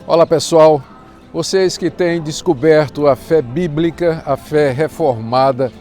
Olá pessoal, vocês que têm descoberto a fé bíblica, a fé reformada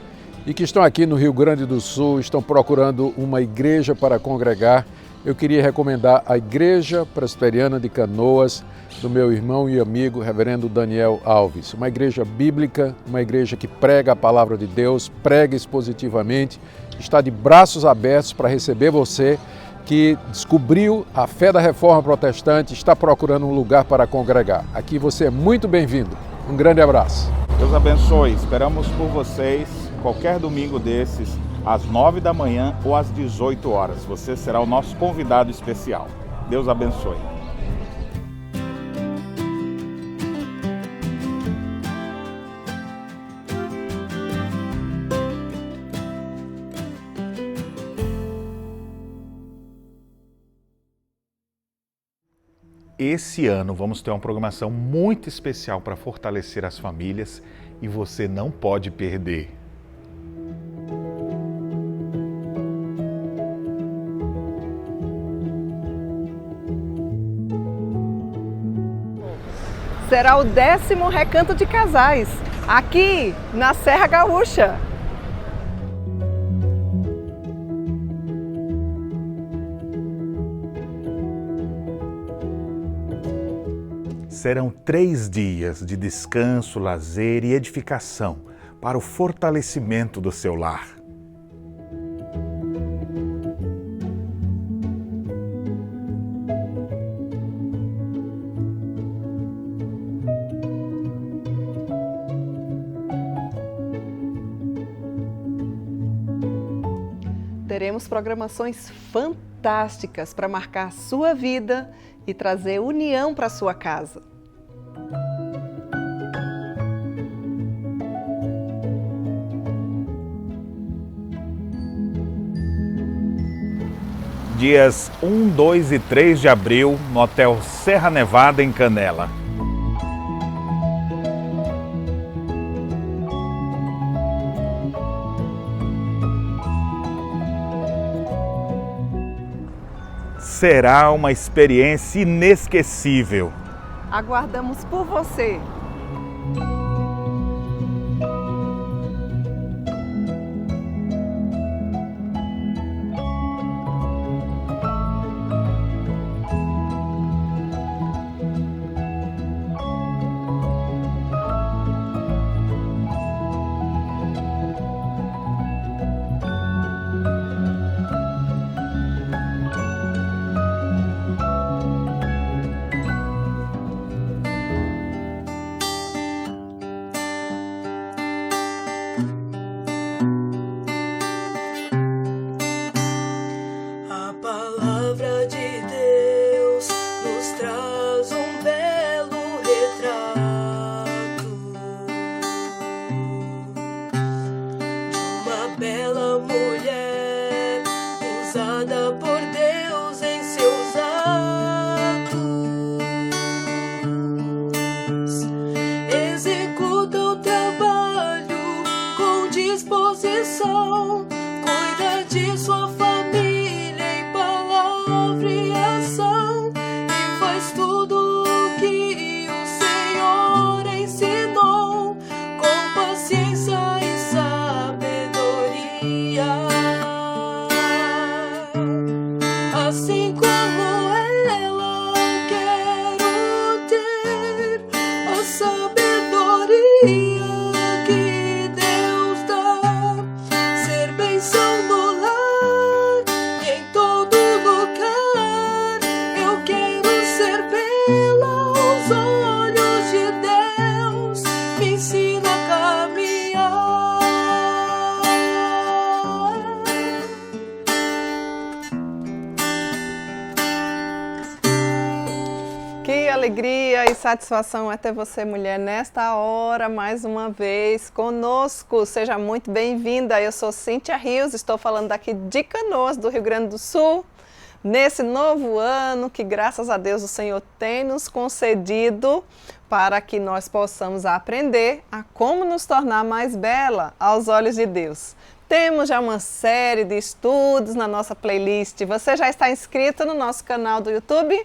e que estão aqui no Rio Grande do Sul, estão procurando uma igreja para congregar, eu queria recomendar a Igreja Presbiteriana de Canoas, do meu irmão e amigo Reverendo Daniel Alves. Uma igreja bíblica, uma igreja que prega a palavra de Deus, prega expositivamente, está de braços abertos para receber você que descobriu a fé da Reforma Protestante, está procurando um lugar para congregar. Aqui você é muito bem-vindo. Um grande abraço. Deus abençoe. Esperamos por vocês qualquer domingo desses, às 9 da manhã ou às 18 horas. Você será o nosso convidado especial. Deus abençoe. Esse ano vamos ter uma programação muito especial para fortalecer as famílias e você não pode perder. Será o 10º Recanto de Casais, aqui na Serra Gaúcha. Serão 3 dias de descanso, lazer e edificação para o fortalecimento do seu lar. Teremos programações fantásticas para marcar a sua vida e trazer união para a sua casa. Dias 1, 2 e 3 de abril, no Hotel Serra Nevada, em Canela. Será uma experiência inesquecível. Aguardamos por você! Bela mulher, usada por Deus em seus atos, executa o trabalho com disposição, cuida de sua família em palavra e ação, e faz tudo o que o Senhor ensinou, com paciência e assim como ela, quero ter a sabedoria que Deus dá, ser bênção no lar e em todo lugar. Eu quero ser bela aos olhos de Deus, me ensina a caminhar. Que alegria e satisfação é ter você, mulher, nesta hora, mais uma vez, conosco. Seja muito bem-vinda. Eu sou Cíntia Rios, estou falando daqui de Canoas, do Rio Grande do Sul. Nesse novo ano que, graças a Deus, o Senhor tem nos concedido para que nós possamos aprender a como nos tornar mais bela aos olhos de Deus. Temos já uma série de estudos na nossa playlist. Você já está inscrito no nosso canal do YouTube?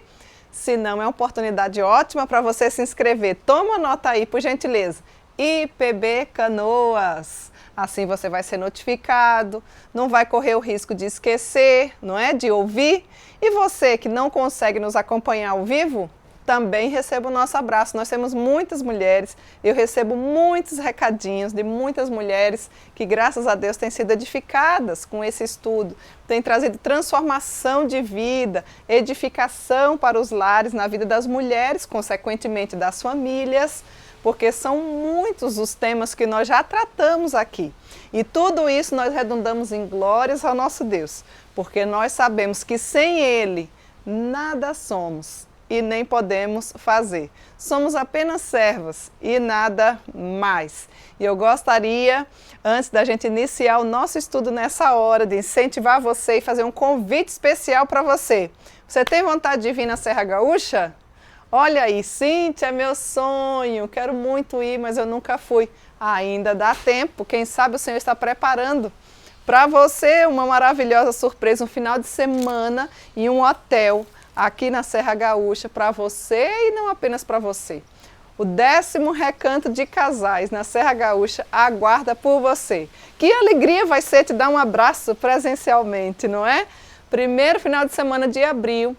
Se não, é uma oportunidade ótima para você se inscrever. Toma nota aí, por gentileza. IPB Canoas. Assim você vai ser notificado, não vai correr o risco de esquecer, não é? De ouvir. E você que não consegue nos acompanhar ao vivo, também receba o nosso abraço. Nós temos muitas mulheres, eu recebo muitos recadinhos de muitas mulheres que, graças a Deus, têm sido edificadas com esse estudo, têm trazido transformação de vida, edificação para os lares, na vida das mulheres, consequentemente das famílias, porque são muitos os temas que nós já tratamos aqui. E tudo isso nós redundamos em glórias ao nosso Deus, porque nós sabemos que sem Ele nada somos e nem podemos fazer. Somos apenas servas e nada mais. E eu gostaria, antes da gente iniciar o nosso estudo nessa hora, de incentivar você e fazer um convite especial para você. Você tem vontade de vir na Serra Gaúcha? Olha aí, Cíntia, é meu sonho, quero muito ir, mas eu nunca fui. Ainda dá tempo, quem sabe o Senhor está preparando para você uma maravilhosa surpresa, um final de semana em um hotel aqui na Serra Gaúcha para você e não apenas para você. O 10º Recanto de Casais na Serra Gaúcha aguarda por você. Que alegria vai ser te dar um abraço presencialmente, não é? Primeiro final de semana de abril.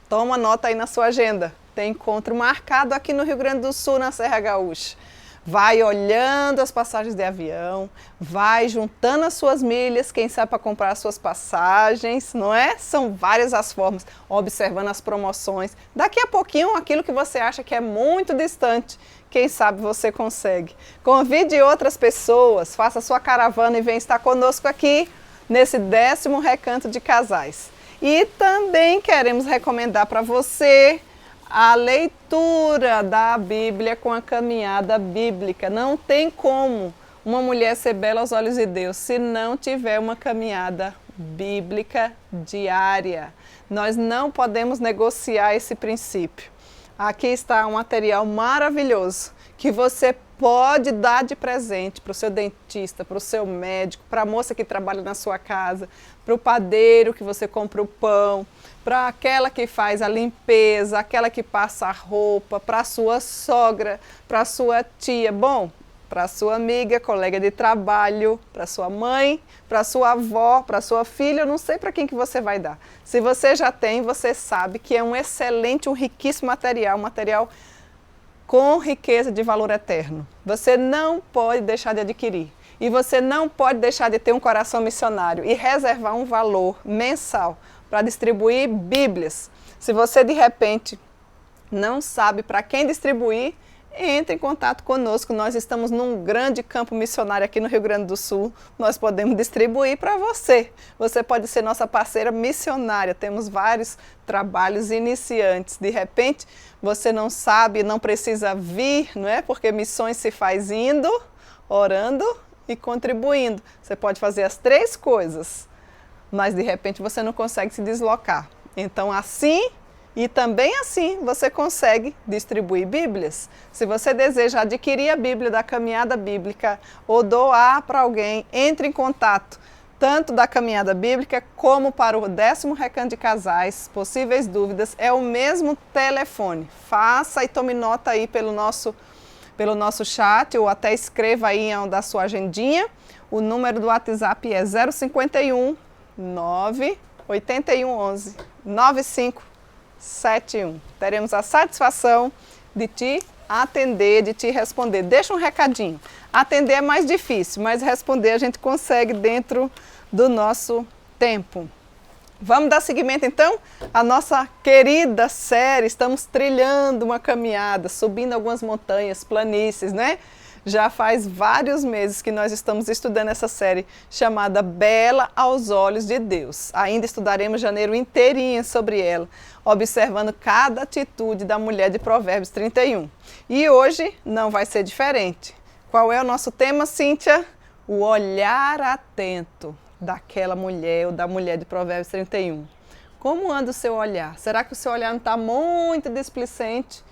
Toma nota aí na sua agenda. Tem encontro marcado aqui no Rio Grande do Sul, na Serra Gaúcha. Vai olhando as passagens de avião, vai juntando as suas milhas, quem sabe para comprar as suas passagens, não é? São várias as formas, observando as promoções. Daqui a pouquinho, aquilo que você acha que é muito distante, quem sabe você consegue. Convide outras pessoas, faça sua caravana e venha estar conosco aqui nesse 10º Recanto de Casais. E também queremos recomendar para você a leitura da Bíblia com a caminhada bíblica. Não tem como uma mulher ser bela aos olhos de Deus se não tiver uma caminhada bíblica diária. Nós não podemos negociar esse princípio. Aqui está um material maravilhoso que você pode dar de presente para o seu dentista, para o seu médico, para a moça que trabalha na sua casa, para o padeiro que você compra o pão, para aquela que faz a limpeza, aquela que passa a roupa, para a sua sogra, para a sua tia, bom, para a sua amiga, colega de trabalho, para a sua mãe, para a sua avó, para a sua filha, eu não sei para quem que você vai dar. Se você já tem, você sabe que é um excelente, um riquíssimo material, um material com riqueza de valor eterno. Você não pode deixar de adquirir. E você não pode deixar de ter um coração missionário e reservar um valor mensal para distribuir Bíblias. Se você de repente não sabe para quem distribuir, entre em contato conosco. Nós estamos num grande campo missionário aqui no Rio Grande do Sul. Nós podemos distribuir para você. Você pode ser nossa parceira missionária. Temos vários trabalhos iniciantes. De repente, você não sabe, não precisa vir, não é? Porque missões se faz indo, orando e contribuindo. Você pode fazer as três coisas, mas de repente você não consegue se deslocar. Então, assim e também assim você consegue distribuir Bíblias. Se você deseja adquirir a Bíblia da Caminhada Bíblica ou doar para alguém, entre em contato, tanto da Caminhada Bíblica como para o 10º Recanto de Casais. Possíveis dúvidas, é o mesmo telefone. Faça e tome nota aí pelo nosso chat ou até escreva aí da sua agendinha. O número do WhatsApp é 051 981 11 9571. Teremos a satisfação de te atender, de te responder. Deixa um recadinho. Atender é mais difícil, mas responder a gente consegue dentro do nosso tempo. Vamos dar seguimento então à nossa querida série. Estamos trilhando uma caminhada, subindo algumas montanhas, planícies, né? Já faz vários meses que nós estamos estudando essa série chamada Bela aos Olhos de Deus. Ainda estudaremos janeiro inteirinho sobre ela, observando cada atitude da mulher de Provérbios 31. E hoje não vai ser diferente. Qual é o nosso tema, Cíntia? O olhar atento daquela mulher ou da mulher de Provérbios 31. Como anda o seu olhar? Será que o seu olhar não está muito displicente?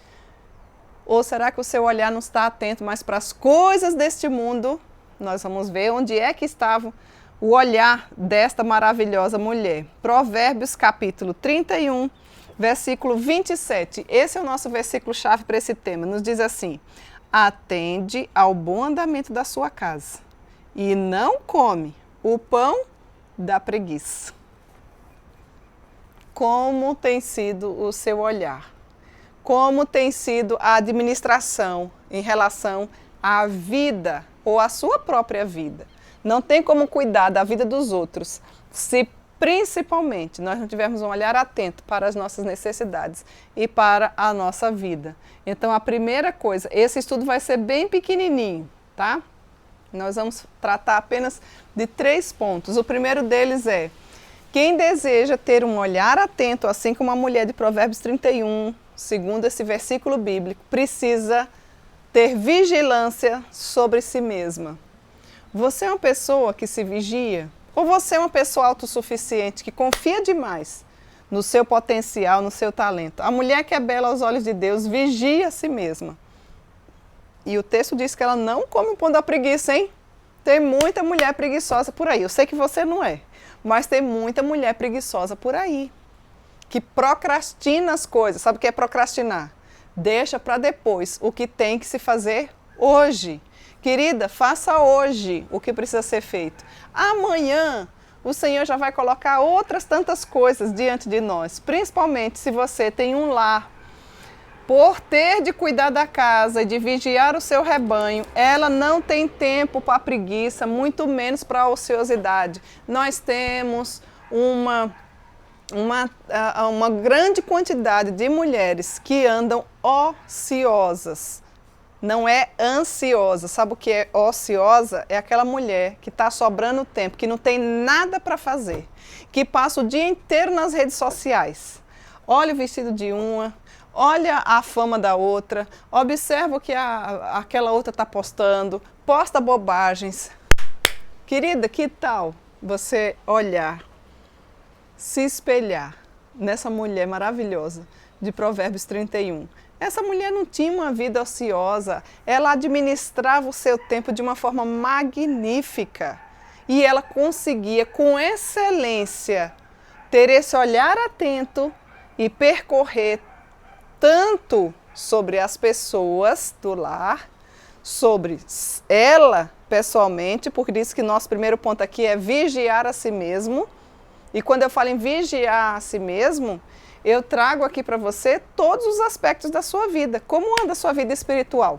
Ou será que o seu olhar não está atento mais para as coisas deste mundo? Nós vamos ver onde é que estava o olhar desta maravilhosa mulher. Provérbios capítulo 31, Versículo 27, esse é o nosso versículo-chave para esse tema, nos diz assim: atende ao bom andamento da sua casa e não come o pão da preguiça. Como tem sido o seu olhar? Como tem sido a administração em relação à vida ou à sua própria vida? Não tem como cuidar da vida dos outros se principalmente nós não tivermos um olhar atento para as nossas necessidades e para a nossa vida. Então a primeira coisa, esse estudo vai ser bem pequenininho, tá? Nós vamos tratar apenas de 3 pontos. O primeiro deles é: quem deseja ter um olhar atento, assim como a mulher de Provérbios 31, segundo esse versículo bíblico, precisa ter vigilância sobre si mesma. Você é uma pessoa que se vigia? Ou você é uma pessoa autossuficiente, que confia demais no seu potencial, no seu talento? A mulher que é bela aos olhos de Deus vigia a si mesma. E o texto diz que ela não come o pão da preguiça, hein? Tem muita mulher preguiçosa por aí. Eu sei que você não é, mas tem muita mulher preguiçosa por aí, que procrastina as coisas. Sabe o que é procrastinar? Deixa para depois o que tem que se fazer hoje. Querida, faça hoje o que precisa ser feito. Amanhã o Senhor já vai colocar outras tantas coisas diante de nós, principalmente se você tem um lar. Por ter de cuidar da casa e de vigiar o seu rebanho, ela não tem tempo para preguiça, muito menos para a ociosidade. Nós temos uma grande quantidade de mulheres que andam ociosas. Não é ansiosa. Sabe o que é ociosa? É aquela mulher que está sobrando tempo, que não tem nada para fazer, que passa o dia inteiro nas redes sociais. Olha o vestido de uma, olha a fama da outra, observa o que aquela outra está postando, posta bobagens. Querida, que tal você olhar, se espelhar nessa mulher maravilhosa de Provérbios 31? Essa mulher não tinha uma vida ociosa, ela administrava o seu tempo de uma forma magnífica e ela conseguia com excelência ter esse olhar atento e percorrer tanto sobre as pessoas do lar, sobre ela pessoalmente, porque diz que nosso primeiro ponto aqui é vigiar a si mesmo. E quando eu falo em vigiar a si mesmo, eu trago aqui para você todos os aspectos da sua vida. Como anda a sua vida espiritual?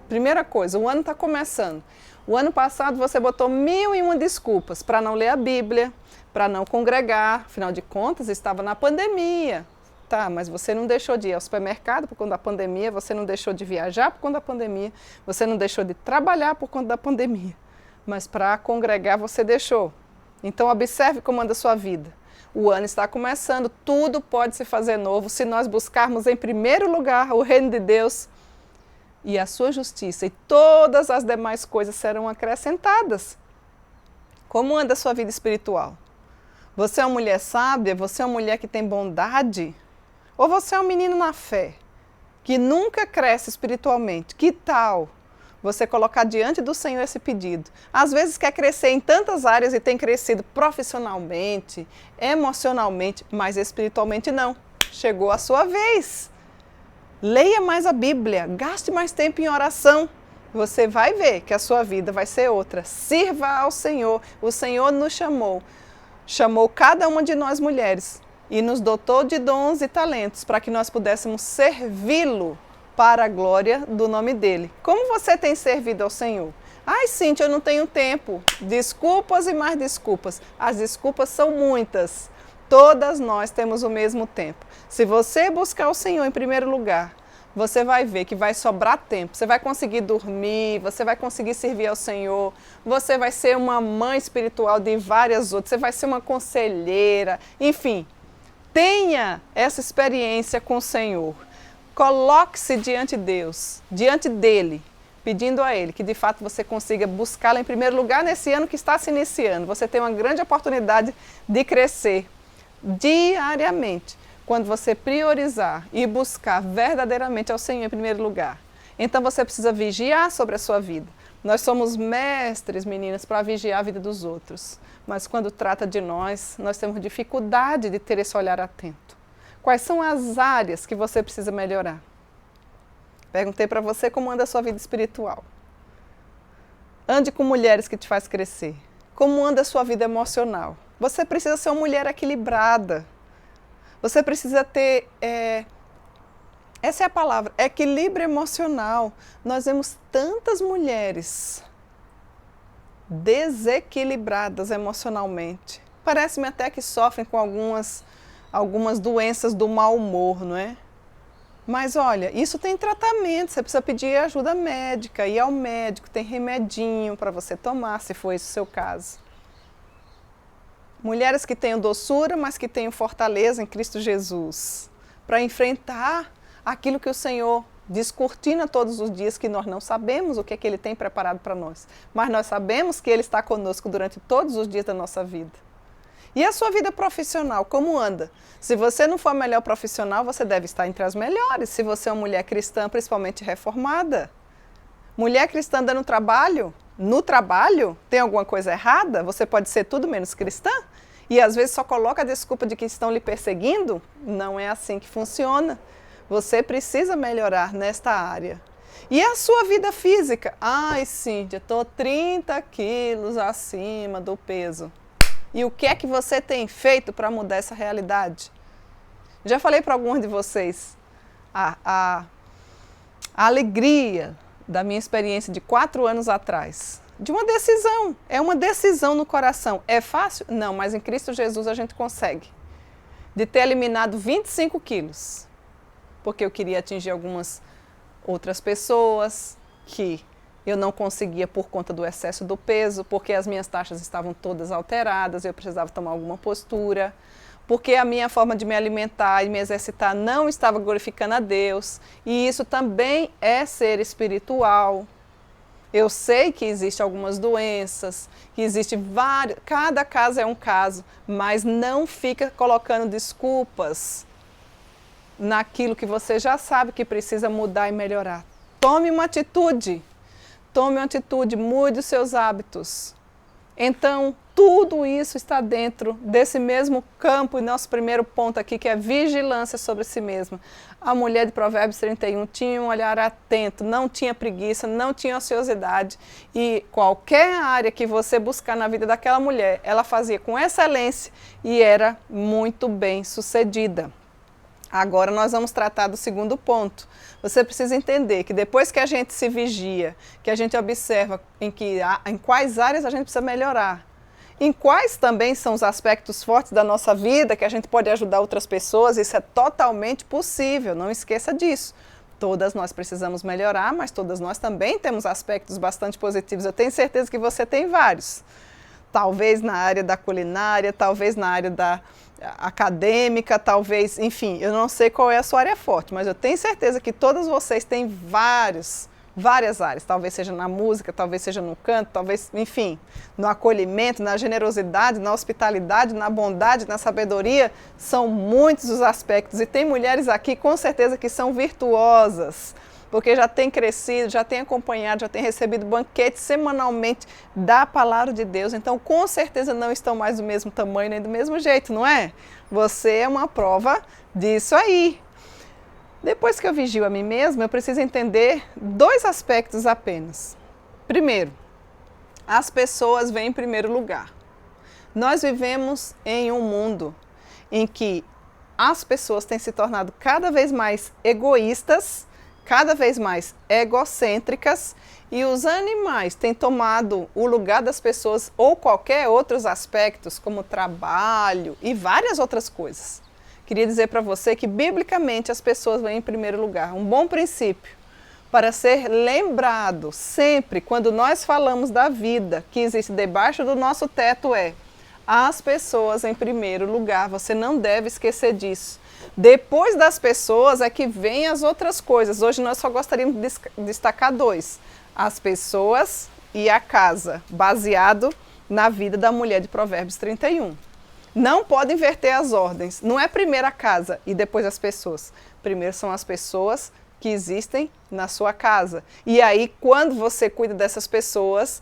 Primeira coisa, o ano está começando. O ano passado você botou 1001 desculpas para não ler a Bíblia, para não congregar. Afinal de contas, estava na pandemia. Tá, mas você não deixou de ir ao supermercado por conta da pandemia, você não deixou de viajar por conta da pandemia, você não deixou de trabalhar por conta da pandemia. Mas para congregar você deixou. Então observe como anda a sua vida. O ano está começando, tudo pode se fazer novo se nós buscarmos em primeiro lugar o reino de Deus e a sua justiça, e todas as demais coisas serão acrescentadas. Como anda a sua vida espiritual? Você é uma mulher sábia? Você é uma mulher que tem bondade? Ou você é um menino na fé, que nunca cresce espiritualmente? Que tal você colocar diante do Senhor esse pedido? Às vezes quer crescer em tantas áreas e tem crescido profissionalmente, emocionalmente, mas espiritualmente não. Chegou a sua vez. Leia mais a Bíblia, gaste mais tempo em oração. Você vai ver que a sua vida vai ser outra. Sirva ao Senhor. O Senhor nos chamou cada uma de nós mulheres e nos dotou de dons e talentos para que nós pudéssemos servi-lo para a glória do nome dele. Como você tem servido ao Senhor? Ai, Cíntia, eu não tenho tempo. Desculpas e mais desculpas. As desculpas são muitas. Todas nós temos o mesmo tempo. Se você buscar o Senhor em primeiro lugar, você vai ver que vai sobrar tempo. Você vai conseguir dormir, você vai conseguir servir ao Senhor, você vai ser uma mãe espiritual de várias outras, você vai ser uma conselheira, enfim. Tenha essa experiência com o Senhor. Coloque-se diante de Deus, diante dele, pedindo a ele que de fato você consiga buscá-lo em primeiro lugar nesse ano que está se iniciando. Você tem uma grande oportunidade de crescer diariamente quando você priorizar e buscar verdadeiramente ao Senhor em primeiro lugar. Então você precisa vigiar sobre a sua vida. Nós somos mestres, meninas, para vigiar a vida dos outros. Mas quando trata de nós temos dificuldade de ter esse olhar atento. Quais são as áreas que você precisa melhorar? Perguntei para você como anda a sua vida espiritual. Ande com mulheres que te faz crescer. Como anda a sua vida emocional? Você precisa ser uma mulher equilibrada. Você precisa ter, essa é a palavra, equilíbrio emocional. Nós vemos tantas mulheres desequilibradas emocionalmente. Parece-me até que sofrem com algumas doenças do mau humor, não é? Mas olha, isso tem tratamento, você precisa pedir ajuda médica, ir ao médico, tem remedinho para você tomar, se for esse o seu caso. Mulheres que tenham doçura, mas que tenham fortaleza em Cristo Jesus, para enfrentar aquilo que o Senhor descortina todos os dias, que nós não sabemos o que é que Ele tem preparado para nós, mas nós sabemos que Ele está conosco durante todos os dias da nossa vida. E a sua vida profissional, como anda? Se você não for a melhor profissional, você deve estar entre as melhores. Se você é uma mulher cristã, principalmente reformada. Mulher cristã dando trabalho? No trabalho? Tem alguma coisa errada? Você pode ser tudo menos cristã? E às vezes só coloca a desculpa de que estão lhe perseguindo? Não é assim que funciona. Você precisa melhorar nesta área. E a sua vida física? Ai, Cíntia, estou 30 quilos acima do peso. E o que é que você tem feito para mudar essa realidade? Já falei para alguns de vocês a alegria da minha experiência de 4 anos atrás. De uma decisão, é uma decisão no coração. É fácil? Não, mas em Cristo Jesus a gente consegue. De ter eliminado 25 quilos. Porque eu queria atingir algumas outras pessoas que eu não conseguia por conta do excesso do peso, porque as minhas taxas estavam todas alteradas, eu precisava tomar alguma postura, porque a minha forma de me alimentar e me exercitar não estava glorificando a Deus, e isso também é ser espiritual. Eu sei que existem algumas doenças, que existe vários, cada caso é um caso, mas não fica colocando desculpas naquilo que você já sabe que precisa mudar e melhorar. Tome uma atitude. Tome uma atitude, mude os seus hábitos. Então, tudo isso está dentro desse mesmo campo, e nosso primeiro ponto aqui, que é vigilância sobre si mesma. A mulher de Provérbios 31 tinha um olhar atento, não tinha preguiça, não tinha ociosidade, e qualquer área que você buscar na vida daquela mulher, ela fazia com excelência e era muito bem sucedida. Agora nós vamos tratar do segundo ponto. Você precisa entender que depois que a gente se vigia, que a gente observa em quais áreas a gente precisa melhorar, em quais também são os aspectos fortes da nossa vida, que a gente pode ajudar outras pessoas, isso é totalmente possível, não esqueça disso. Todas nós precisamos melhorar, mas todas nós também temos aspectos bastante positivos. Eu tenho certeza que você tem vários. Talvez na área da culinária, talvez na área da acadêmica, talvez, enfim, eu não sei qual é a sua área forte, mas eu tenho certeza que todos vocês têm várias áreas, talvez seja na música, talvez seja no canto, talvez, enfim, no acolhimento, na generosidade, na hospitalidade, na bondade, na sabedoria, são muitos os aspectos, e tem mulheres aqui com certeza que são virtuosas, porque já tem crescido, já tem acompanhado, já tem recebido banquetes semanalmente da palavra de Deus. Então, com certeza não estão mais do mesmo tamanho nem do mesmo jeito, não é? Você é uma prova disso aí. Depois que eu vigio a mim mesma, eu preciso entender 2 aspectos apenas. Primeiro, as pessoas vêm em primeiro lugar. Nós vivemos em um mundo em que as pessoas têm se tornado cada vez mais egoístas, cada vez mais egocêntricas, e os animais têm tomado o lugar das pessoas ou qualquer outros aspectos, como trabalho e várias outras coisas. Queria dizer para você que, biblicamente, as pessoas vêm em primeiro lugar. Um bom princípio para ser lembrado sempre, quando nós falamos da vida que existe debaixo do nosso teto, é as pessoas em primeiro lugar. Você não deve esquecer disso. Depois das pessoas é que vem as outras coisas. Hoje nós só gostaríamos de destacar 2. As pessoas e a casa, baseado na vida da mulher de Provérbios 31. Não pode inverter as ordens. Não é primeiro a casa e depois as pessoas. Primeiro são as pessoas que existem na sua casa. E aí, quando você cuida dessas pessoas,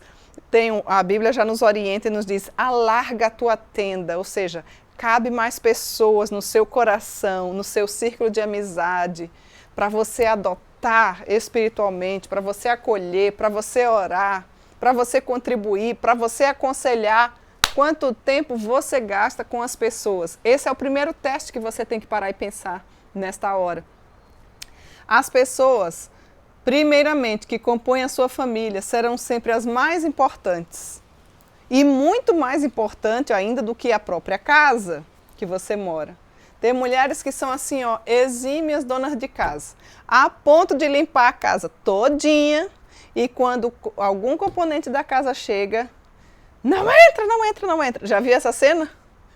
a Bíblia já nos orienta e nos diz: alarga a tua tenda, ou seja, cabe mais pessoas no seu coração, no seu círculo de amizade, para você adotar espiritualmente, para você acolher, para você orar, para você contribuir, para você aconselhar, quanto tempo você gasta com as pessoas. Esse é o primeiro teste que você tem que parar e pensar nesta hora. As pessoas, primeiramente, que compõem a sua família, serão sempre as mais importantes. E muito mais importante ainda do que a própria casa que você mora. Tem mulheres que são assim, ó, exímias donas de casa, a ponto de limpar a casa todinha, e quando algum componente da casa chega, não entra, não entra, não entra. Já viu essa cena?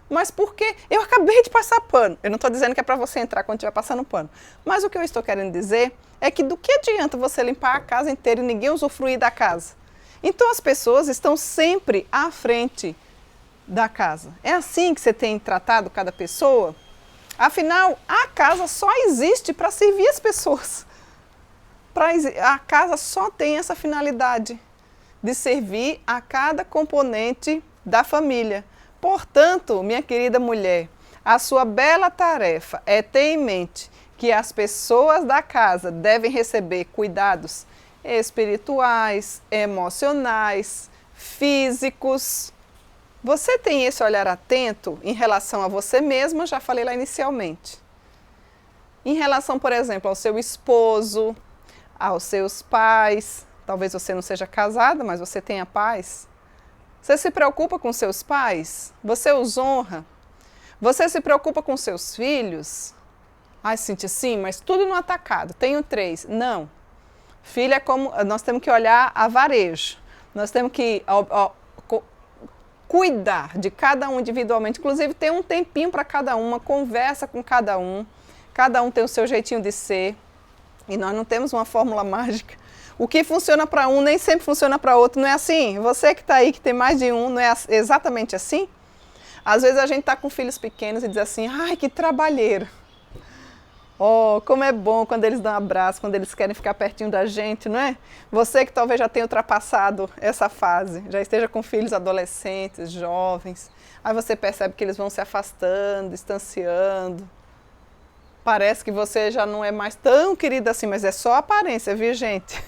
Mas por quê? Eu acabei de passar pano. Eu não estou dizendo que é para você entrar quando estiver passando pano. Mas o que eu estou querendo dizer é que do que adianta você limpar a casa inteira e ninguém usufruir da casa? Então as pessoas estão sempre à frente da casa. É assim que você tem tratado cada pessoa? Afinal, a casa só existe para servir as pessoas. A casa só tem essa finalidade de servir a cada componente da família. Portanto, minha querida mulher, a sua bela tarefa é ter em mente que as pessoas da casa devem receber cuidados espirituais, emocionais, físicos. Você tem esse olhar atento em relação a você mesma, já falei lá inicialmente. Em relação, por exemplo, ao seu esposo, aos seus pais, talvez você não seja casada, mas você tenha pais. Você se preocupa com seus pais? Você os honra? Você se preocupa com seus filhos? Ai, Cíntia, sim, mas tudo no atacado. Tenho 3. Não. Filho é como... Nós temos que olhar a varejo. Nós temos que cuidar de cada um individualmente. Inclusive, ter um tempinho para cada uma, conversa com cada um. Cada um tem o seu jeitinho de ser. E nós não temos uma fórmula mágica. O que funciona para um nem sempre funciona para outro. Não é assim? Você que está aí, que tem mais de um, não é exatamente assim? Às vezes a gente está com filhos pequenos e diz assim, ai, que trabalheiro. Oh, como é bom quando eles dão um abraço, quando eles querem ficar pertinho da gente, não é? Você que talvez já tenha ultrapassado essa fase, já esteja com filhos adolescentes, jovens, aí você percebe que eles vão se afastando, distanciando. Parece que você já não é mais tão querida assim, mas é só a aparência, viu, gente?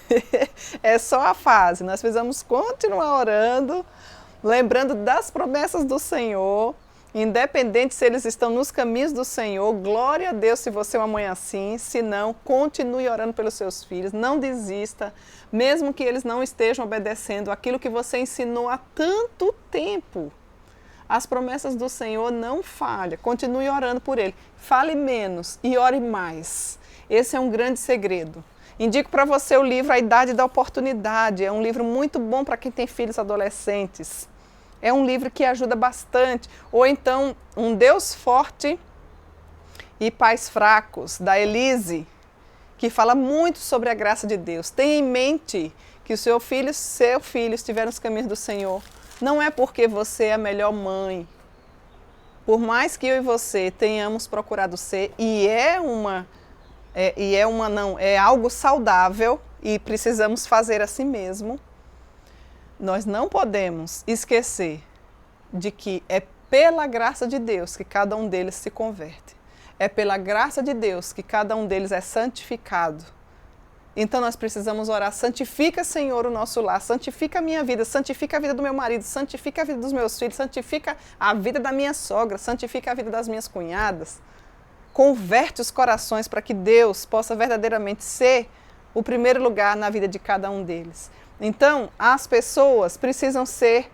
É só a fase. Nós precisamos continuar orando, lembrando das promessas do Senhor, independente se eles estão nos caminhos do Senhor. Glória a Deus se você é uma mãe assim. Se não, continue orando pelos seus filhos, não desista, mesmo que eles não estejam obedecendo aquilo que você ensinou há tanto tempo. As promessas do Senhor não falham. Continue orando por ele. Fale menos e ore mais. Esse é um grande segredo. Indico para você o livro A Idade da Oportunidade. É um livro muito bom para quem tem filhos adolescentes. É um livro que ajuda bastante. Ou então, Um Deus Forte e Pais Fracos, da Elise, que fala muito sobre a graça de Deus. Tenha em mente que o seu filho estiver nos caminhos do Senhor. Não é porque você é a melhor mãe. Por mais que eu e você tenhamos procurado ser, é algo saudável e precisamos fazer assim mesmo, nós não podemos esquecer de que é pela graça de Deus que cada um deles se converte. É pela graça de Deus que cada um deles é santificado. Então nós precisamos orar, santifica, Senhor, o nosso lar, santifica a minha vida, santifica a vida do meu marido, santifica a vida dos meus filhos, santifica a vida da minha sogra, santifica a vida das minhas cunhadas. Converte os corações para que Deus possa verdadeiramente ser o primeiro lugar na vida de cada um deles. Então, as pessoas precisam ser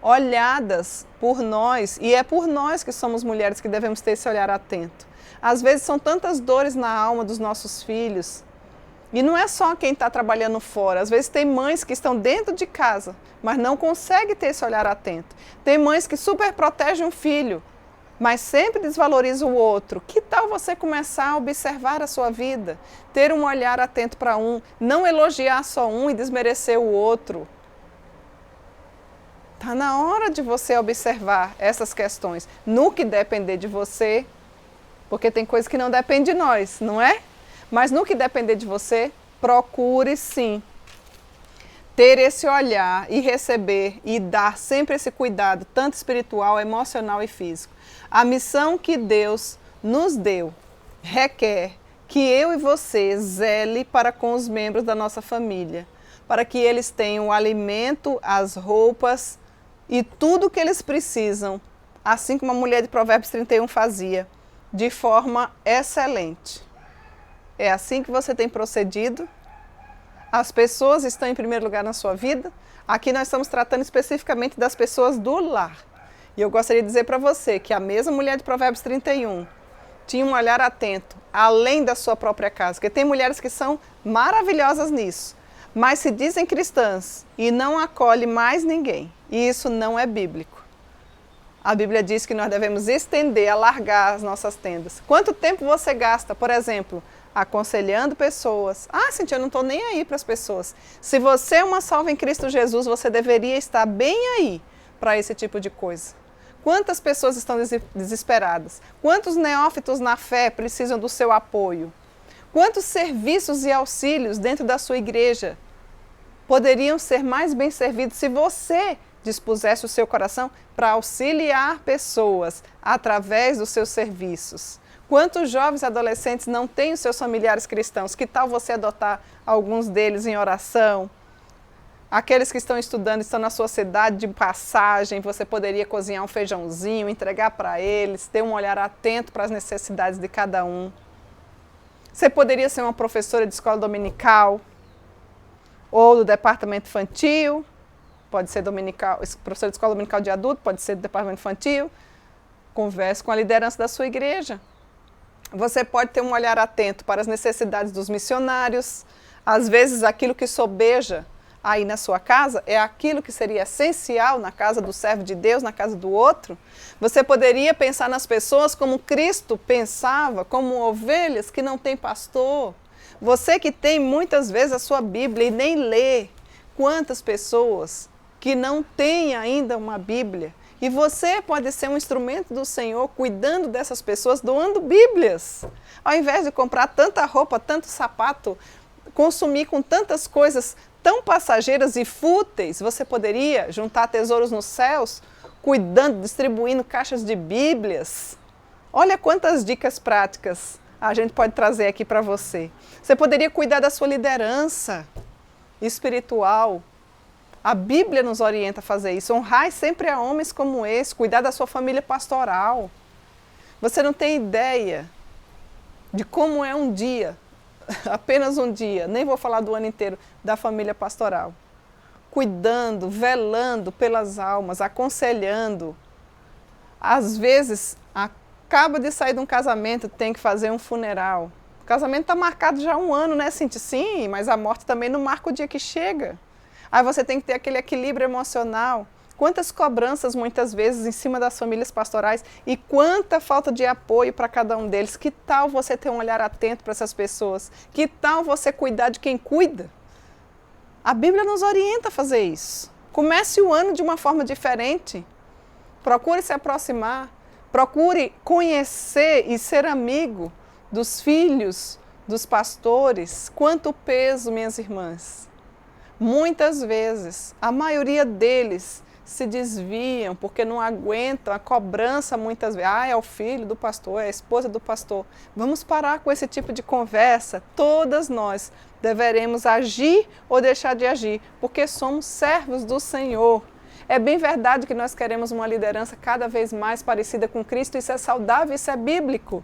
olhadas por nós, e é por nós que somos mulheres que devemos ter esse olhar atento. Às vezes são tantas dores na alma dos nossos filhos, e não é só quem está trabalhando fora. Às vezes tem mães que estão dentro de casa, mas não conseguem ter esse olhar atento. Tem mães que super protegem um filho, mas sempre desvalorizam o outro. Que tal você começar a observar a sua vida? Ter um olhar atento para um, não elogiar só um e desmerecer o outro. Está na hora de você observar essas questões. No que depender de você, porque tem coisas que não dependem de nós, não é? Mas no que depender de você, procure sim ter esse olhar e receber e dar sempre esse cuidado, tanto espiritual, emocional e físico. A missão que Deus nos deu requer que eu e você zele para com os membros da nossa família, para que eles tenham o alimento, as roupas e tudo o que eles precisam, assim como a mulher de Provérbios 31 fazia, de forma excelente. É assim que você tem procedido? As pessoas estão em primeiro lugar na sua vida? Aqui nós estamos tratando especificamente das pessoas do lar. E eu gostaria de dizer para você que a mesma mulher de Provérbios 31 tinha um olhar atento, além da sua própria casa. Porque tem mulheres que são maravilhosas nisso, mas se dizem cristãs e não acolhem mais ninguém. E isso não é bíblico. A Bíblia diz que nós devemos estender, alargar as nossas tendas. Quanto tempo você gasta, por exemplo, aconselhando pessoas? Ah, Cintia, eu não estou nem aí para as pessoas. Se você é uma salva em Cristo Jesus, você deveria estar bem aí para esse tipo de coisa. Quantas pessoas estão desesperadas? Quantos neófitos na fé precisam do seu apoio? Quantos serviços e auxílios dentro da sua igreja poderiam ser mais bem servidos se você dispusesse o seu coração para auxiliar pessoas através dos seus serviços? Quantos jovens e adolescentes não têm os seus familiares cristãos? Que tal você adotar alguns deles em oração? Aqueles que estão estudando, estão na sua cidade de passagem, você poderia cozinhar um feijãozinho, entregar para eles, ter um olhar atento para as necessidades de cada um. Você poderia ser uma professora de escola dominical ou do departamento infantil, pode ser professora de escola dominical de adulto, pode ser do departamento infantil. Converse com a liderança da sua igreja. Você pode ter um olhar atento para as necessidades dos missionários. Às vezes aquilo que sobeja aí na sua casa é aquilo que seria essencial na casa do servo de Deus, na casa do outro. Você poderia pensar nas pessoas como Cristo pensava, como ovelhas que não têm pastor. Você que tem muitas vezes a sua Bíblia e nem lê. Quantas pessoas que não têm ainda uma Bíblia. E você pode ser um instrumento do Senhor cuidando dessas pessoas, doando Bíblias. Ao invés de comprar tanta roupa, tanto sapato, consumir com tantas coisas tão passageiras e fúteis, você poderia juntar tesouros nos céus, cuidando, distribuindo caixas de Bíblias. Olha quantas dicas práticas a gente pode trazer aqui para você. Você poderia cuidar da sua liderança espiritual. A Bíblia nos orienta a fazer isso. Honrai sempre a homens como esse, cuidar da sua família pastoral. Você não tem ideia de como é um dia, apenas um dia, nem vou falar do ano inteiro, da família pastoral. Cuidando, velando pelas almas, aconselhando. Às vezes, acaba de sair de um casamento, tem que fazer um funeral. O casamento está marcado já há um ano, né, Cintia? Sim, mas a morte também não marca o dia que chega. Aí você tem que ter aquele equilíbrio emocional. Quantas cobranças muitas vezes em cima das famílias pastorais e quanta falta de apoio para cada um deles. Que tal você ter um olhar atento para essas pessoas? Que tal você cuidar de quem cuida? A Bíblia nos orienta a fazer isso. Comece o ano de uma forma diferente. Procure se aproximar. Procure conhecer e ser amigo dos filhos, dos pastores. Quanto peso, minhas irmãs. Muitas vezes, a maioria deles se desviam porque não aguentam a cobrança muitas vezes. Ah, é o filho do pastor, é a esposa do pastor. Vamos parar com esse tipo de conversa. Todas nós deveremos agir ou deixar de agir, porque somos servos do Senhor. É bem verdade que nós queremos uma liderança cada vez mais parecida com Cristo, isso é saudável, isso é bíblico.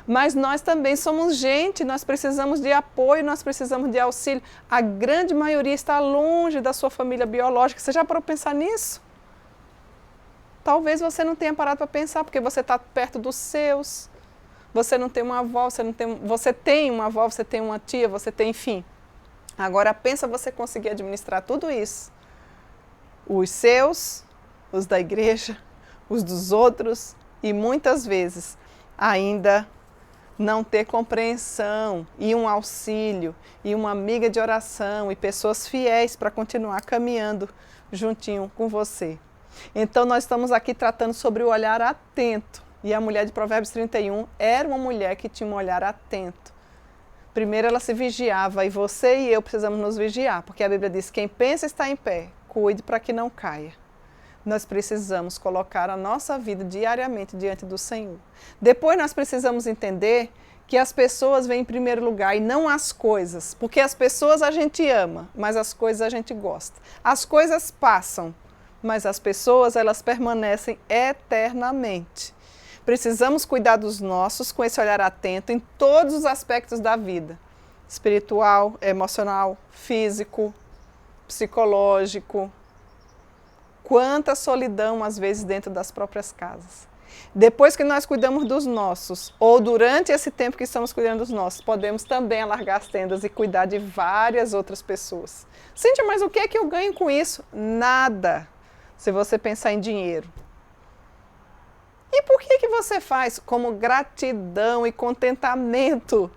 Mas nós também somos gente, nós precisamos de apoio, nós precisamos de auxílio. A grande maioria está longe da sua família biológica. Você já parou para pensar nisso? Talvez você não tenha parado para pensar, porque você está perto dos seus. Você não tem uma avó, você tem uma avó, você tem uma tia, você tem, enfim. Agora pensa você conseguir administrar tudo isso. Os seus, os da igreja, os dos outros e muitas vezes ainda não ter compreensão e um auxílio e uma amiga de oração e pessoas fiéis para continuar caminhando juntinho com você. Então nós estamos aqui tratando sobre o olhar atento. E a mulher de Provérbios 31 era uma mulher que tinha um olhar atento. Primeiro ela se vigiava e você e eu precisamos nos vigiar, porque a Bíblia diz: quem pensa está em pé, cuide para que não caia. nós precisamos colocar a nossa vida diariamente diante do Senhor. Depois nós precisamos entender que as pessoas vêm em primeiro lugar e não as coisas, porque as pessoas a gente ama, mas as coisas a gente gosta. As coisas passam, mas as pessoas elas permanecem eternamente. Precisamos cuidar dos nossos com esse olhar atento em todos os aspectos da vida, espiritual, emocional, físico, psicológico. Quanta solidão, às vezes, dentro das próprias casas. Depois que nós cuidamos dos nossos, ou durante esse tempo que estamos cuidando dos nossos, podemos também alargar as tendas e cuidar de várias outras pessoas. Cíntia, mas o que é que eu ganho com isso? Nada, se você pensar em dinheiro. E por que você faz? Como gratidão e contentamento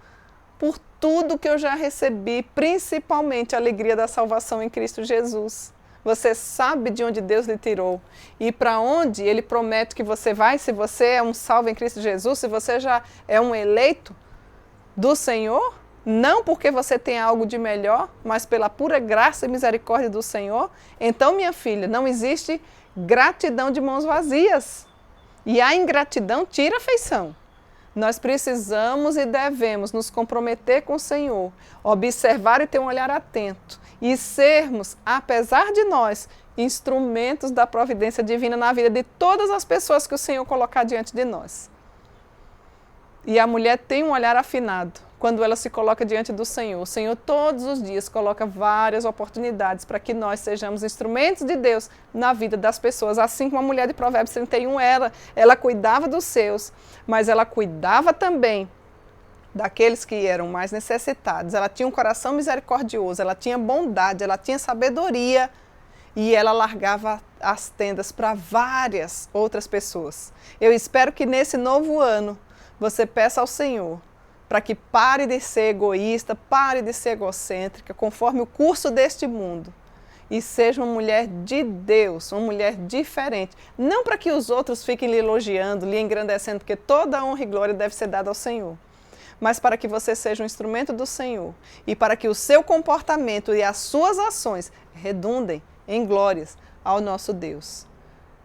por tudo que eu já recebi, principalmente a alegria da salvação em Cristo Jesus. Você sabe de onde Deus lhe tirou e para onde Ele promete que você vai, se você é um salvo em Cristo Jesus, se você já é um eleito do Senhor, não porque você tem algo de melhor, mas pela pura graça e misericórdia do Senhor. Então, minha filha, não existe gratidão de mãos vazias. E a ingratidão tira a afeição. Nós precisamos e devemos nos comprometer com o Senhor, observar e ter um olhar atento e sermos, apesar de nós, instrumentos da providência divina na vida de todas as pessoas que o Senhor colocar diante de nós. E a mulher tem um olhar afinado quando ela se coloca diante do Senhor. O Senhor todos os dias coloca várias oportunidades para que nós sejamos instrumentos de Deus na vida das pessoas. Assim como a mulher de Provérbios 31 ela cuidava dos seus, mas ela cuidava também daqueles que eram mais necessitados. Ela tinha um coração misericordioso, ela tinha bondade, ela tinha sabedoria e ela largava as tendas para várias outras pessoas. Eu espero que nesse novo ano você peça ao Senhor para que pare de ser egoísta, pare de ser egocêntrica, conforme o curso deste mundo, e seja uma mulher de Deus, uma mulher diferente. Não para que os outros fiquem lhe elogiando, lhe engrandecendo, porque toda a honra e glória deve ser dada ao Senhor, mas para que você seja um instrumento do Senhor e para que o seu comportamento e as suas ações redundem em glórias ao nosso Deus.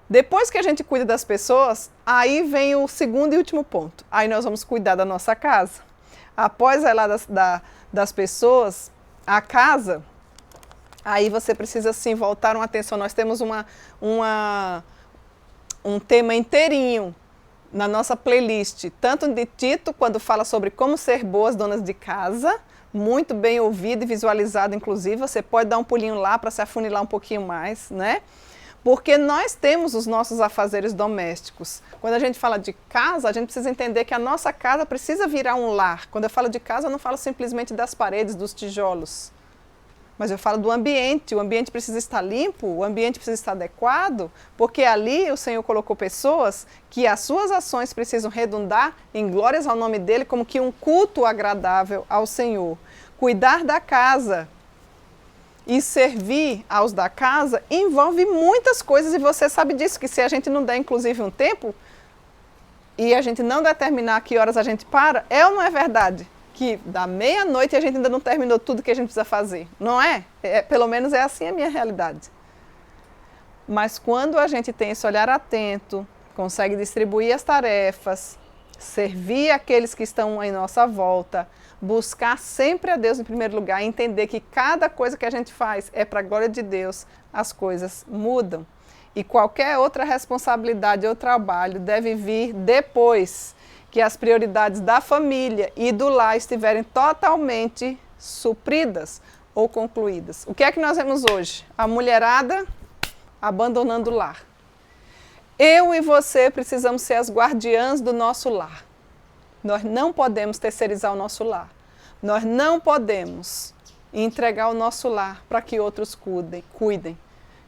Depois que a gente cuida das pessoas, aí vem o segundo e último ponto. Aí nós vamos cuidar da nossa casa. Após a lá das pessoas, a casa, aí você precisa sim voltar uma atenção. Nós temos um tema inteirinho na nossa playlist, tanto de Tito, quando fala sobre como ser boas donas de casa, muito bem ouvido e visualizado, inclusive. Você pode dar um pulinho lá para se afunilar um pouquinho mais, né? Porque nós temos os nossos afazeres domésticos. Quando a gente fala de casa, a gente precisa entender que a nossa casa precisa virar um lar. Quando eu falo de casa, eu não falo simplesmente das paredes, dos tijolos. Mas eu falo do ambiente. O ambiente precisa estar limpo, o ambiente precisa estar adequado, porque ali o Senhor colocou pessoas que as suas ações precisam redundar em glórias ao nome dEle, como que um culto agradável ao Senhor. Cuidar da casa e servir aos da casa envolve muitas coisas, e você sabe disso, que se a gente não der inclusive um tempo e a gente não determinar que horas a gente para, é ou não é verdade que da meia-noite a gente ainda não terminou tudo que a gente precisa fazer? Não é? Pelo menos é assim a minha realidade. Mas quando a gente tem esse olhar atento, consegue distribuir as tarefas, servir aqueles que estão em nossa volta, buscar sempre a Deus em primeiro lugar, entender que cada coisa que a gente faz é para a glória de Deus, as coisas mudam. E qualquer outra responsabilidade ou trabalho deve vir depois que as prioridades da família e do lar estiverem totalmente supridas ou concluídas. O que é que nós vemos hoje? A mulherada abandonando o lar. Eu e você precisamos ser as guardiãs do nosso lar. Nós não podemos terceirizar o nosso lar. Nós não podemos entregar o nosso lar para que outros cuidem.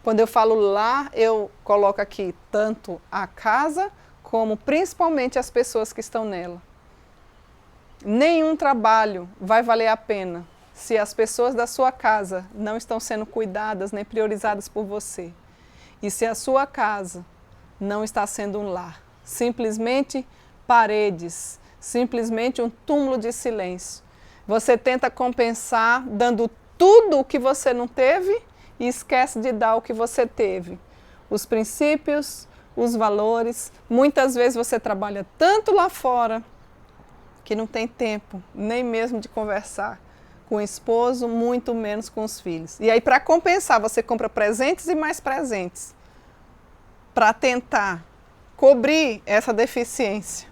Quando eu falo lar, eu coloco aqui tanto a casa como principalmente as pessoas que estão nela. Nenhum trabalho vai valer a pena se as pessoas da sua casa não estão sendo cuidadas nem priorizadas por você. E se a sua casa não está sendo um lar, simplesmente paredes, simplesmente um túmulo de silêncio. Você tenta compensar dando tudo o que você não teve e esquece de dar o que você teve. os princípios, os valores. Muitas vezes você trabalha tanto lá fora que não tem tempo nem mesmo de conversar com o esposo, muito menos com os filhos. E aí, para compensar, você compra presentes e mais presentes para tentar cobrir essa deficiência.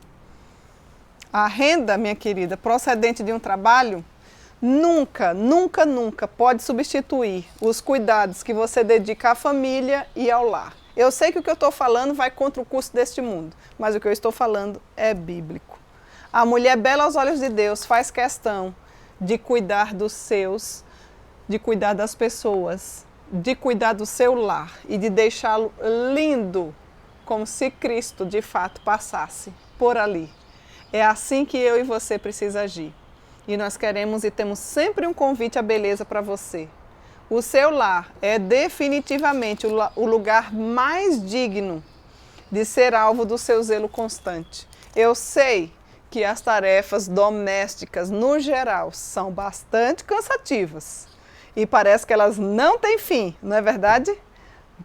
A renda, minha querida, procedente de um trabalho, nunca, nunca, nunca pode substituir os cuidados que você dedica à família e ao lar. Eu sei que o que eu estou falando vai contra o curso deste mundo, mas o que eu estou falando é bíblico. A mulher bela aos olhos de Deus faz questão de cuidar dos seus, de cuidar das pessoas, de cuidar do seu lar e de deixá-lo lindo, como se Cristo de fato passasse por ali. É assim que eu e você precisa agir. E nós queremos e temos sempre um convite à beleza para você. O seu lar é definitivamente o lugar mais digno de ser alvo do seu zelo constante. Eu sei que as tarefas domésticas, no geral, são bastante cansativas. E parece que elas não têm fim, não é verdade?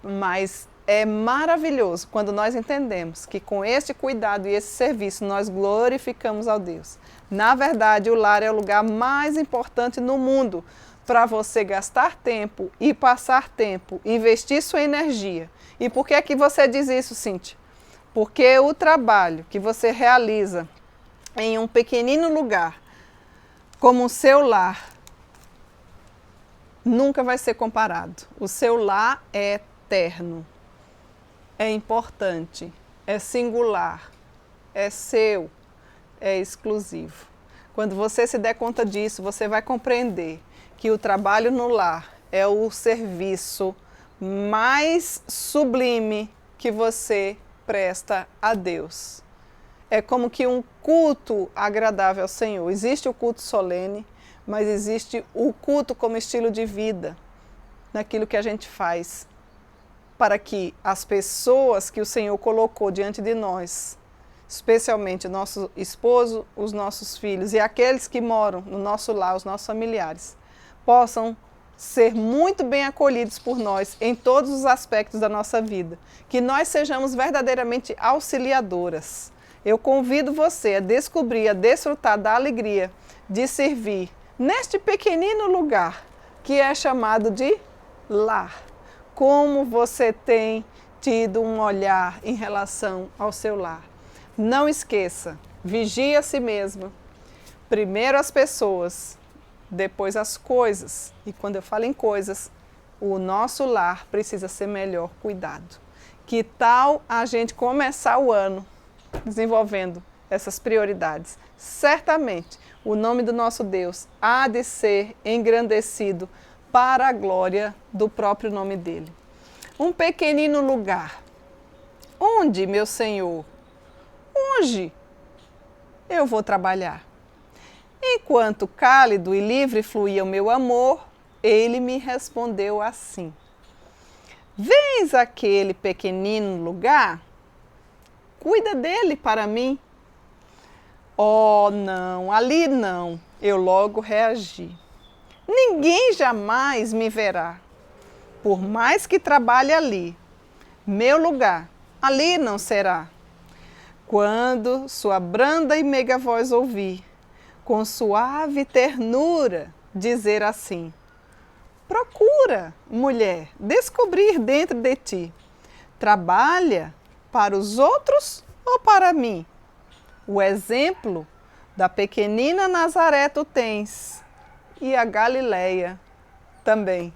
Mas é maravilhoso quando nós entendemos que com este cuidado e esse serviço nós glorificamos ao Deus. Na verdade, o lar é o lugar mais importante no mundo para você gastar tempo e passar tempo, investir sua energia. E por que é que você diz isso, Cíntia? Porque o trabalho que você realiza em um pequenino lugar, como o seu lar, nunca vai ser comparado. O seu lar é eterno, é importante, é singular, é seu, é exclusivo. Quando você se der conta disso, você vai compreender que o trabalho no lar é o serviço mais sublime que você presta a Deus. É como que um culto agradável ao Senhor. Existe o culto solene, mas existe o culto como estilo de vida, naquilo que a gente faz, para que as pessoas que o Senhor colocou diante de nós, especialmente o nosso esposo, os nossos filhos e aqueles que moram no nosso lar, os nossos familiares, possam ser muito bem acolhidos por nós em todos os aspectos da nossa vida. Que nós sejamos verdadeiramente auxiliadoras. Eu convido você a descobrir, a desfrutar da alegria de servir neste pequenino lugar que é chamado de lar. Como você tem tido um olhar em relação ao seu lar? Não esqueça, vigie a si mesma. Primeiro as pessoas, depois as coisas. E quando eu falo em coisas, o nosso lar precisa ser melhor cuidado. Que tal a gente começar o ano desenvolvendo essas prioridades? Certamente o nome do nosso Deus há de ser engrandecido para a glória do próprio nome dele. Um pequenino lugar. Onde, meu Senhor? Onde eu vou trabalhar? Enquanto cálido e livre fluía o meu amor, ele me respondeu assim: vês aquele pequenino lugar? Cuida dele para mim. Oh, não, ali não. Eu logo reagi. Ninguém jamais me verá. Por mais que trabalhe ali, meu lugar ali não será. Quando sua branda e meiga voz ouvir, com suave ternura, dizer assim: procura, mulher, descobrir dentro de ti. Trabalha para os outros ou para mim? O exemplo da pequenina Nazaré tu tens, e a Galileia também.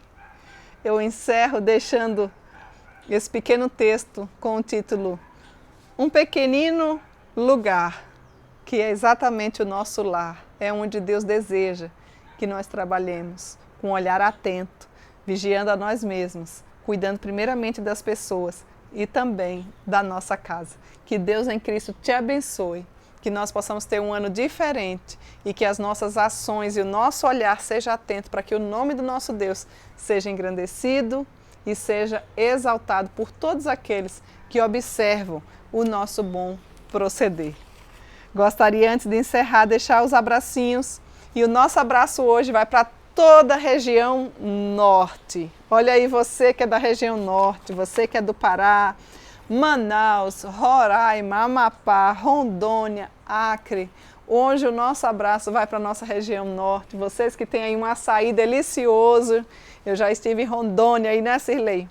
Eu encerro deixando esse pequeno texto com o título Um Pequenino Lugar, que é exatamente o nosso lar. É onde Deus deseja que nós trabalhemos, com um olhar atento, vigiando a nós mesmos, cuidando primeiramente das pessoas e também da nossa casa. Que Deus em Cristo te abençoe, que nós possamos ter um ano diferente e que as nossas ações e o nosso olhar seja atento para que o nome do nosso Deus seja engrandecido e seja exaltado por todos aqueles que observam o nosso bom proceder. Gostaria, antes de encerrar, deixar os abracinhos, e o nosso abraço hoje vai para toda a região norte. Olha aí, você que é da região norte, você que é do Pará, Manaus, Roraima, Amapá, Rondônia, Acre. Hoje o nosso abraço vai para a nossa região norte. Vocês que têm aí um açaí delicioso. Eu já estive em Rondônia aí, né, Cirlei?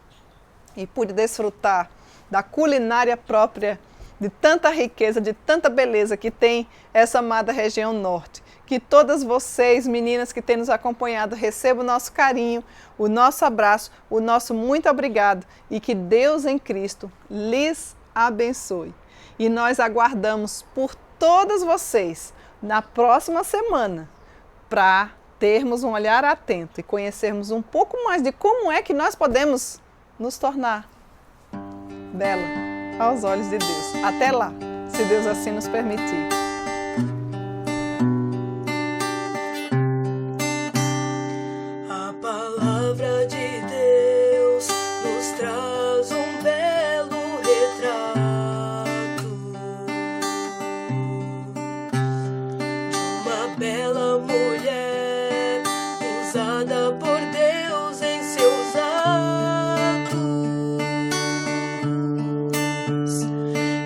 E pude desfrutar da culinária própria, de tanta riqueza, de tanta beleza que tem essa amada região norte. Que todas vocês, meninas que têm nos acompanhado, recebam o nosso carinho, o nosso abraço, o nosso muito obrigado e que Deus em Cristo lhes abençoe. E nós aguardamos por todas vocês na próxima semana para termos um olhar atento e conhecermos um pouco mais de como é que nós podemos nos tornar bela aos olhos de Deus. Até lá, se Deus assim nos permitir. A palavra de Deus nos traz um belo retrato de uma bela mulher usada por Deus em seus atos.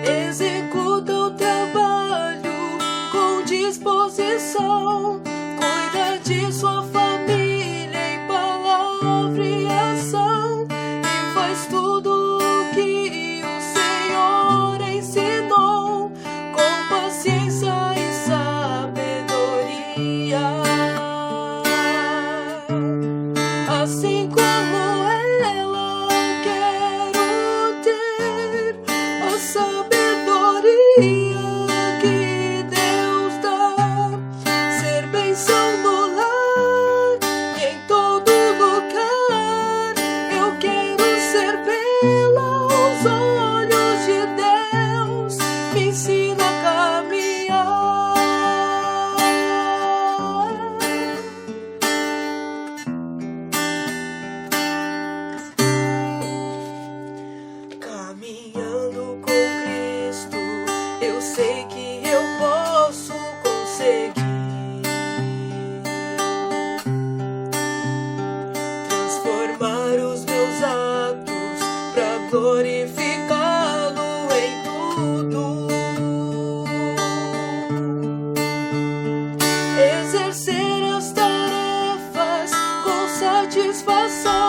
Executa o trabalho com disposição, cuida de sua família em palavra e ação, e faz tudo o que o Senhor ensinou, com paciência e sabedoria. Assim como ela, quero ter a sabedoria que Deus dá, ser bênção no lar e em todo lugar. Eu quero ser bela aos olhos de Deus, me ensina a caminhar. Caminhando com Cristo, eu sei que eu posso conseguir transformar os meus atos para glorificá-lo em tudo, exercer as tarefas com satisfação.